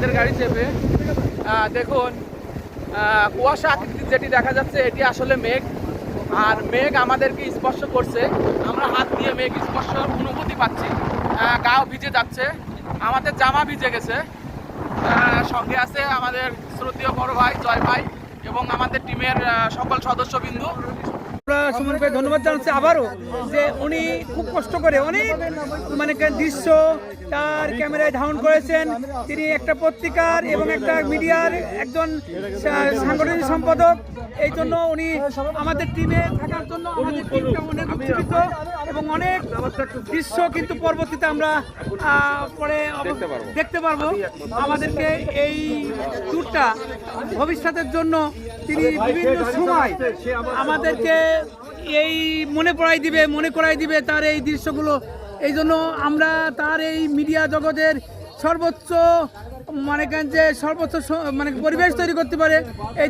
আমাদের গাড়ি চেপে। দেখুন কুয়াশা আকৃতির যেটি দেখা যাচ্ছে এটি আসলে মেঘ, আর মেঘ আমাদেরকে স্পর্শ করছে। আমরা হাত দিয়ে মেঘ স্পর্শ অনুভূতি পাচ্ছি। গাও ভিজে যাচ্ছে, আমাদের জামা ভিজে গেছে। সঙ্গে আছে আমাদের শ্রদ্ধেয় বড় ভাই জয় ভাই এবং আমাদের টিমের সকল সদস্যবৃন্দু। সুমন ভাই ধন্যবাদ জানাচ্ছি আবারও, যে উনি খুব কষ্ট করে অনেক দৃশ্য তার ক্যামেরায় ধারণ করেছেন। তিনি একটা পত্রিকার এবং একটা মিডিয়ার একজন সাংগঠনিক সম্পাদক। এই জন্য উনি আমাদের টিমে থাকার জন্য আমাদের টিমটা অনেক উজ্জীবিত এবং অনেক দৃশ্য কিন্তু পরবর্তীতে আমরা পরে দেখতে পারবো। আমাদেরকে এই ট্যুরটা ভবিষ্যতের জন্য তিনি বিভিন্ন সময় আমাদেরকে এই মনে করাই দিবে তার এই দৃশ্যগুলো। এই জন্য আমরা তার এই মিডিয়া জগতের সর্বোচ্চ পরিবেশ তৈরি করতে পারে এই